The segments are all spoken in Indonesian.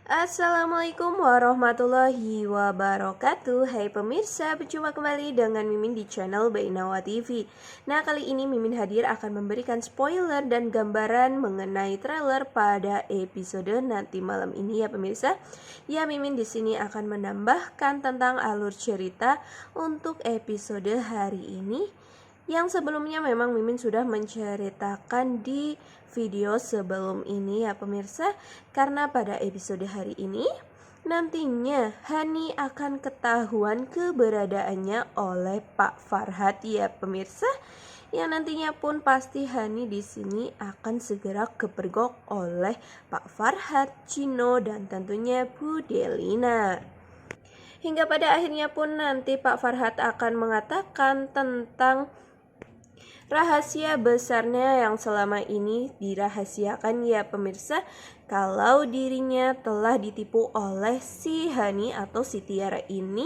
Assalamualaikum warahmatullahi wabarakatuh. Hai pemirsa, berjumpa kembali dengan Mimin di channel Bainawa TV. Nah, kali ini Mimin hadir akan memberikan spoiler dan gambaran mengenai trailer pada episode nanti malam ini ya pemirsa. Ya, Mimin di sini akan menambahkan tentang alur cerita untuk episode hari ini, yang sebelumnya memang Mimin sudah menceritakan di video sebelum ini ya pemirsa. Karena pada episode hari ini nantinya Hani akan ketahuan keberadaannya oleh Pak Farhad ya pemirsa. Yang nantinya pun pasti Hani di sini akan segera kepergok oleh Pak Farhad, Cino, dan tentunya Bu Delina. Hingga pada akhirnya pun nanti Pak Farhad akan mengatakan tentang rahasia besarnya yang selama ini dirahasiakan ya pemirsa, kalau dirinya telah ditipu oleh si Hani atau si Tiara ini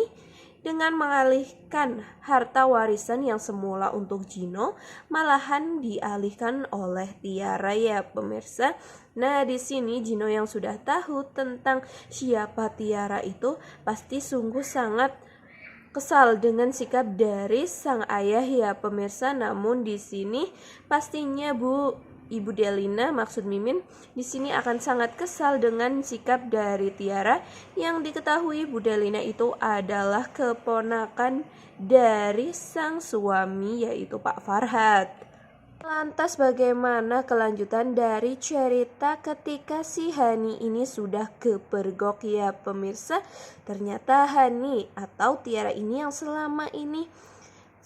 dengan mengalihkan harta warisan yang semula untuk Gino malahan dialihkan oleh Tiara ya pemirsa. Nah, di sini Gino yang sudah tahu tentang siapa Tiara itu pasti sungguh sangat kesal dengan sikap dari sang ayah ya pemirsa. Namun di sini pastinya Ibu Delina, maksud Mimin, di sini akan sangat kesal dengan sikap dari Tiara yang diketahui Bu Delina itu adalah keponakan dari sang suami yaitu Pak Farhad. Lantas bagaimana kelanjutan dari cerita ketika si Hani ini sudah kepergok ya pemirsa? Ternyata Hani atau Tiara ini yang selama ini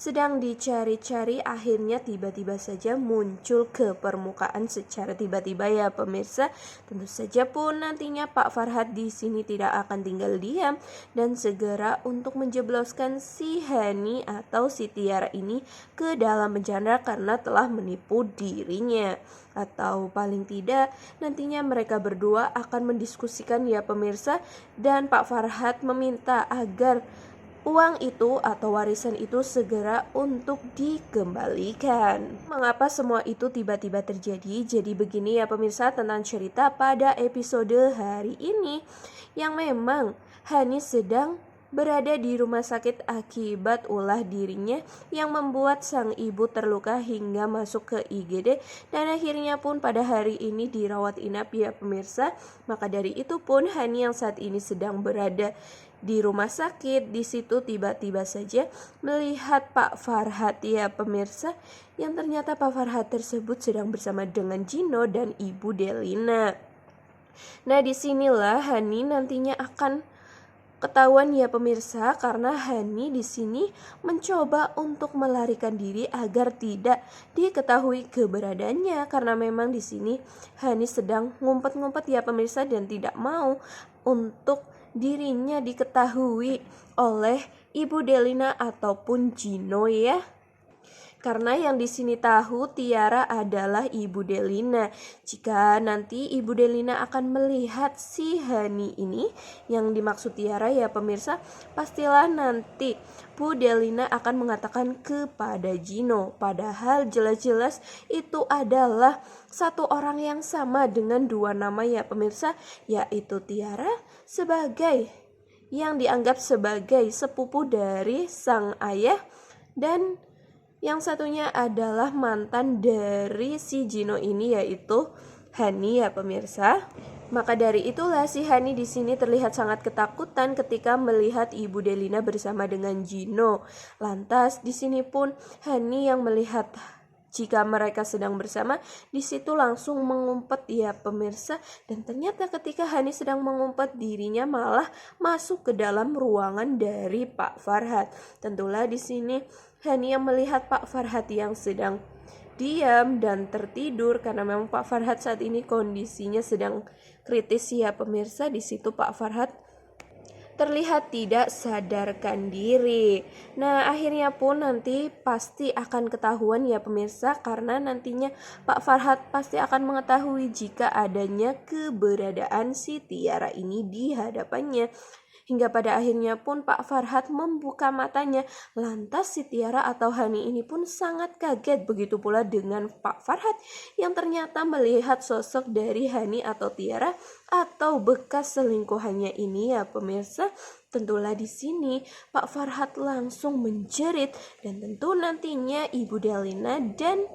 sedang dicari-cari akhirnya tiba-tiba saja muncul ke permukaan secara tiba-tiba ya pemirsa. Tentu saja pun nantinya Pak Farhad di sini tidak akan tinggal diam dan segera untuk menjebloskan si Hani atau si Tiara ini ke dalam penjara karena telah menipu dirinya. Atau paling tidak nantinya mereka berdua akan mendiskusikan ya pemirsa, dan Pak Farhad meminta agar uang itu atau warisan itu segera untuk dikembalikan. Mengapa semua itu tiba-tiba terjadi? Jadi begini ya pemirsa tentang cerita pada episode hari ini, yang memang Hani sedang berada di rumah sakit akibat ulah dirinya yang membuat sang ibu terluka hingga masuk ke IGD dan akhirnya pun pada hari ini dirawat inap ya pemirsa. Maka dari itu pun Hani yang saat ini sedang berada di rumah sakit, di situ tiba-tiba saja melihat Pak Farhad ya pemirsa, yang ternyata Pak Farhad tersebut sedang bersama dengan Gino dan Ibu Delina. Nah, disinilah Hani nantinya akan ketahuan ya pemirsa, karena Hani di sini mencoba untuk melarikan diri agar tidak diketahui keberadaannya, karena memang di sini Hani sedang ngumpet-ngumpet ya pemirsa dan tidak mau untuk dirinya diketahui oleh Ibu Delina ataupun Gino ya. Karena yang di sini tahu Tiara adalah Ibu Delina. Jika nanti Ibu Delina akan melihat si Hani ini, yang dimaksud Tiara ya pemirsa, pastilah nanti Bu Delina akan mengatakan kepada Gino, padahal jelas-jelas itu adalah satu orang yang sama dengan dua nama ya pemirsa, yaitu Tiara sebagai yang dianggap sebagai sepupu dari sang ayah, dan yang satunya adalah mantan dari si Gino ini yaitu Hani ya pemirsa. Maka dari itulah si Hani di sini terlihat sangat ketakutan ketika melihat Ibu Delina bersama dengan Gino. Lantas di sini pun Hani yang melihat jika mereka sedang bersama, di situ langsung mengumpet ya pemirsa, dan ternyata ketika Hani sedang mengumpet, dirinya malah masuk ke dalam ruangan dari Pak Farhad. Tentulah di sini Hani yang melihat Pak Farhad yang sedang diam dan tertidur, karena memang Pak Farhad saat ini kondisinya sedang kritis ya pemirsa. Di situ Pak Farhad terlihat tidak sadarkan diri. Nah, akhirnya pun nanti pasti akan ketahuan ya pemirsa, karena nantinya Pak Farhat pasti akan mengetahui jika adanya keberadaan si Tiara ini di hadapannya. Hingga pada akhirnya pun Pak Farhat membuka matanya. Lantas si Tiara atau Hani ini pun sangat kaget. Begitu pula dengan Pak Farhat yang ternyata melihat sosok dari Hani atau Tiara atau bekas selingkuhannya ini ya pemirsa. Tentulah di sini Pak Farhat langsung menjerit, dan tentu nantinya Ibu Delina dan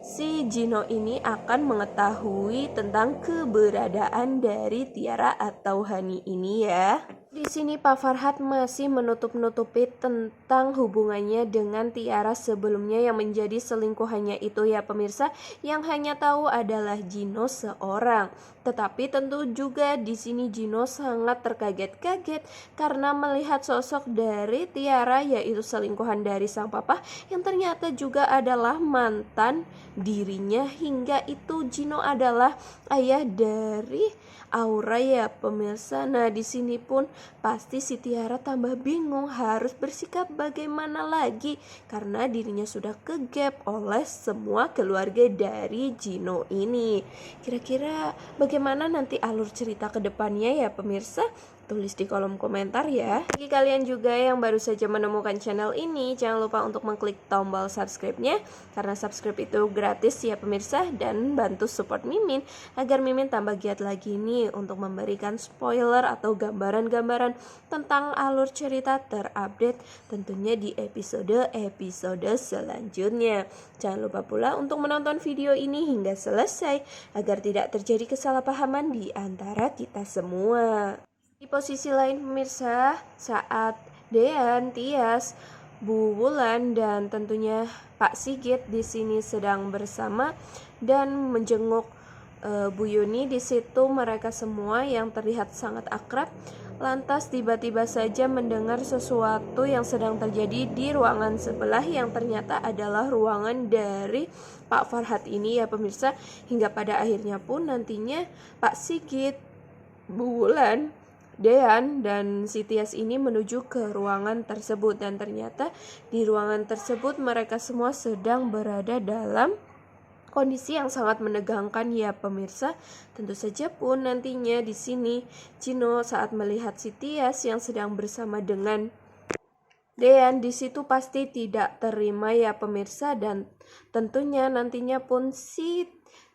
si Gino ini akan mengetahui tentang keberadaan dari Tiara atau Hani ini ya. Di sini Pak Farhat masih menutup-nutupi tentang hubungannya dengan Tiara sebelumnya yang menjadi selingkuhannya itu ya pemirsa, yang hanya tahu adalah Gino seorang. Tetapi tentu juga di sini Gino sangat terkaget-kaget karena melihat sosok dari Tiara, yaitu selingkuhan dari sang papa yang ternyata juga adalah mantan dirinya, hingga itu Gino adalah ayah dari Aura ya pemirsa. Nah, di sini pun pasti si Tiara tambah bingung harus bersikap bagaimana lagi karena dirinya sudah kegap oleh semua keluarga dari Gino ini. Kira-kira bagaimana nanti alur cerita ke depannya ya pemirsa? Tulis di kolom komentar ya. Bagi kalian juga yang baru saja menemukan channel ini, jangan lupa untuk mengklik tombol subscribe-nya, karena subscribe itu gratis ya pemirsa, dan bantu support Mimin agar Mimin tambah giat lagi nih untuk memberikan spoiler atau gambaran-gambaran tentang alur cerita terupdate tentunya di episode-episode selanjutnya. Jangan lupa pula untuk menonton video ini hingga selesai agar tidak terjadi kesalahpahaman di antara kita semua. Di posisi lain pemirsa, saat Dean, Tias, Bu Wulan dan tentunya Pak Sigit di sini sedang bersama dan menjenguk Bu Yuni, di situ mereka semua yang terlihat sangat akrab. Lantas tiba-tiba saja mendengar sesuatu yang sedang terjadi di ruangan sebelah yang ternyata adalah ruangan dari Pak Farhat ini ya pemirsa. Hingga pada akhirnya pun nantinya Pak Sigit, Bu Wulan, Dean dan si Tias ini menuju ke ruangan tersebut, dan ternyata di ruangan tersebut mereka semua sedang berada dalam kondisi yang sangat menegangkan ya pemirsa. Tentu saja pun nantinya di sini Gino saat melihat si Tias yang sedang bersama dengan Dean di situ pasti tidak terima ya pemirsa, dan tentunya nantinya pun si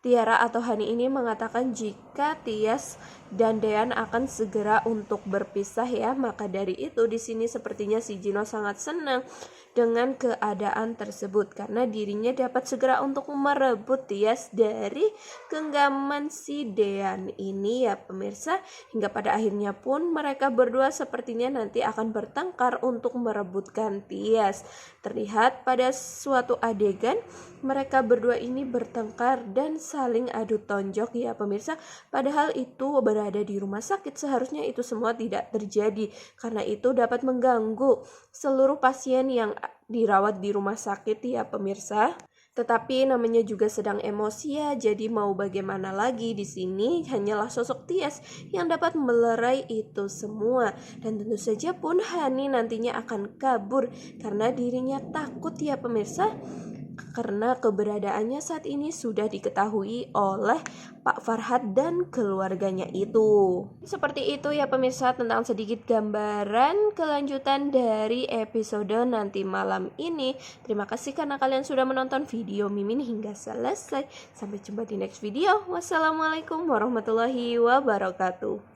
Tiara atau Hani ini mengatakan jika Tias dan Dean akan segera untuk berpisah ya. Maka dari itu di sini sepertinya si Gino sangat senang dengan keadaan tersebut karena dirinya dapat segera untuk merebut Tias dari genggaman si Dean ini ya pemirsa. Hingga pada akhirnya pun mereka berdua sepertinya nanti akan bertengkar untuk merebutkan Tias. Terlihat pada suatu adegan mereka berdua ini bertengkar dan saling adu tonjok ya pemirsa. Padahal itu berada di rumah sakit, seharusnya itu semua tidak terjadi karena itu dapat mengganggu seluruh pasien yang dirawat di rumah sakit ya pemirsa. Tetapi namanya juga sedang emosi ya, jadi mau bagaimana lagi, di sini hanyalah sosok Tias yang dapat melerai itu semua. Dan tentu saja pun Hani nantinya akan kabur karena dirinya takut ya pemirsa, karena keberadaannya saat ini sudah diketahui oleh Pak Farhat dan keluarganya itu. Seperti itu ya pemirsa tentang sedikit gambaran kelanjutan dari episode nanti malam ini. Terima kasih karena kalian sudah menonton video Mimin hingga selesai. Sampai jumpa di next video. Wassalamualaikum warahmatullahi wabarakatuh.